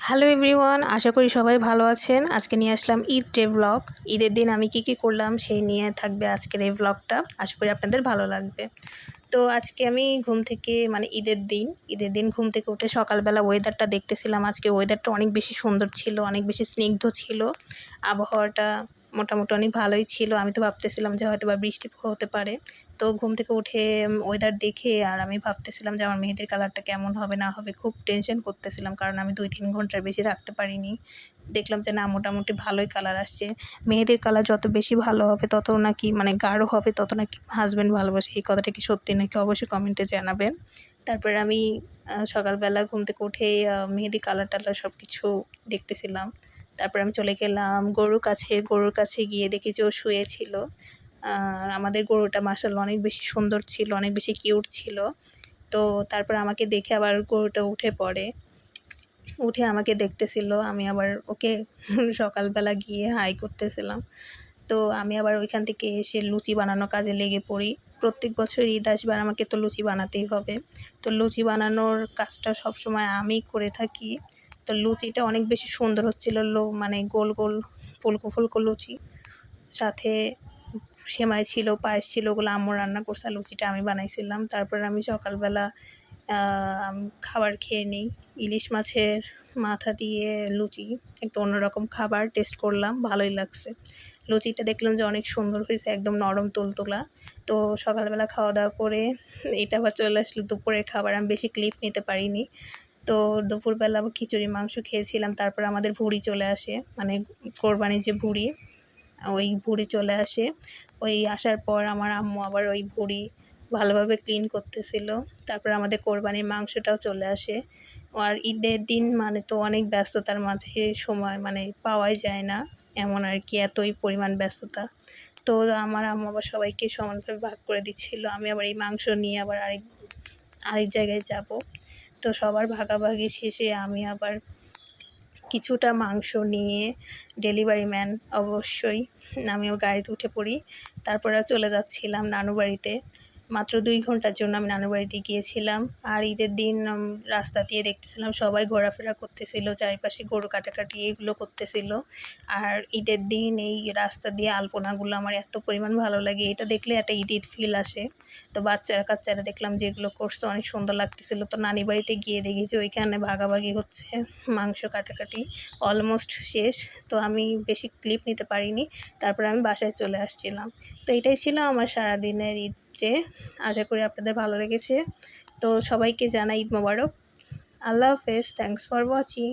Hello everyone, আশা করি সবাই ভালো আছেন। আজকে নিয়ে আসলাম ঈদ ডে ব্লগ। ঈদের দিন আমি কি করলাম সেই নিয়ে থাকবে আজকের এই ব্লগটা। আশা করি আপনাদের ভালো লাগবে। তো আজকে আমি ঘুম থেকে ঈদের দিন ঘুম থেকে উঠে সকালবেলা ওয়েদারটা দেখতেছিলাম। আজকে ওয়েদারটা অনেক বেশি সুন্দর ছিল, অনেক বেশি স্নিগ্ধ ছিল। আবহাওয়াটা মোটামুটি অনেক ভালোই ছিল। আমি তো ভাবতেছিলাম যে হয়তো বা বৃষ্টি হতে পারে। তো ঘুম থেকে উঠে ওয়েদার দেখে আর আমি ভাবতেছিলাম যে আমার মেহেদির কালারটা কেমন হবে না হবে, খুব টেনশন করতেছিলাম, কারণ আমি 2-3 ঘন্টার বেশি রাখতে পারিনি। দেখলাম যে না, মোটামুটি ভালোই কালার আসছে। মেহেদির কালার যত বেশি ভালো হবে তত নাকি গাঢ় হবে, তত নাকি হাজব্যান্ড ভালোবাসে। এই কথাটা কি সত্যি নাকি অবশ্যই কমেন্টে জানাবেন। তারপরে আমি সকালবেলা ঘুম থেকে উঠে মেহেদি কালার টালার সব কিছু দেখতেছিলাম। তারপরে আমি চলে গেলাম গরুর কাছে গিয়ে দেখি যে ও শুয়েছিল। আমাদের গরুটা মাশাআল্লাহ অনেক বেশি সুন্দর ছিল, অনেক বেশি কিউট ছিল। তো তারপর আমাকে দেখে আবার গরুটা উঠে আমাকে দেখতেছিল। আমি আবার ওকে সকালবেলা গিয়ে হাই করতেছিলাম। তো আমি আবার ওইখান থেকে এসে লুচি বানানোর কাজে লেগে পড়ি। প্রত্যেক বছর ঈদ আসবে আর আমাকে তো লুচি বানাতেই হবে। তো লুচি বানানোর কাজটা সবসময় আমিই করে থাকি। তো লুচিটা অনেক বেশি সুন্দর হচ্ছিল, গোল গোল ফুলকো ফুলকো লুচি, সাথে সেমাই ছিল, পায়েস ছিল, ওগুলো আম্মু রান্না করছে, লুচিটা আমি বানাইছিলাম। তারপর আমি সকালবেলা খাবার খেয়ে নিই। ইলিশ মাছের মাথা দিয়ে লুচি, একটু অন্যরকম খাবার টেস্ট করলাম, ভালোই লাগছে। লুচিটা দেখলাম যে অনেক সুন্দর হয়েছে, একদম নরম তুলতুলা। তো সকালবেলা খাওয়া দাওয়া করে এটা আবার চলে আসলো দুপুরের খাবার। আমি বেশি ক্লিপ নিতে পারিনি। তো দুপুরবেলা আবার খিচুড়ি মাংস খেয়েছিলাম। তারপর আমাদের ভুঁড়ি চলে আসে, কোরবানির যে ভুঁড়ি, ওই ভুঁড়ি চলে আসে। ওই আসার পর আমার আম্মু আবার ওই ভুঁড়ি ভালোভাবে ক্লিন করতেছিল। তারপর আমাদের কোরবানির মাংসটাও চলে আসে। আর ঈদের দিন তো অনেক ব্যস্ততার মাঝে সময় পাওয়াই যায় না, এমন আর কি, এতই পরিমাণ ব্যস্ততা। তো আমার আম্মু আবার সবাইকে সমানভাবে ভাগ করে দিচ্ছিল। আমি আবার এই মাংস নিয়ে আবার আরেক জায়গায় যাব। তো সবার ভাগাভাগি শেষে আমি আবার কিছুটা মাংস নিয়ে ডেলিভারি ম্যান, অবশ্যই আমিও গাড়িতে উঠে পড়ি। তারপরে চলে যাচ্ছিলাম নানু বাড়িতে। মাত্র 2 ঘন্টার জন্য আমি নানু বাড়িতে গিয়েছিলাম। আর ঈদের দিন রাস্তা দিয়ে দেখতেছিলাম সবাই ঘোরাফেরা করতেছিল, চারিপাশে গরু কাটাকাটি এগুলো করতেছিল। আর ঈদের দিন এই রাস্তা দিয়ে আলপনাগুলো আমার এত পরিমাণ ভালো লাগে, এটা দেখলে একটা ঈদ ফিল আসে। তো কাচ্চারা দেখলাম যে এগুলো করছে, অনেক সুন্দর লাগতেছিল। তো নানি বাড়িতে গিয়ে দেখি যে ওইখানে ভাগাভাগি হচ্ছে, মাংস কাটাকাটি অলমোস্ট শেষ। তো আমি বেশি ক্লিপ নিতে পারিনি। তারপরে আমি বাসায় চলে আসছিলাম। তো এটাই ছিল আমার সারাদিনের ঈদ ডে। আশা করি আপনাদের ভালো লেগেছে। তো সবাইকে জানাই ঈদ মোবারক। আল্লাহ হাফেজ। Thanks for watching.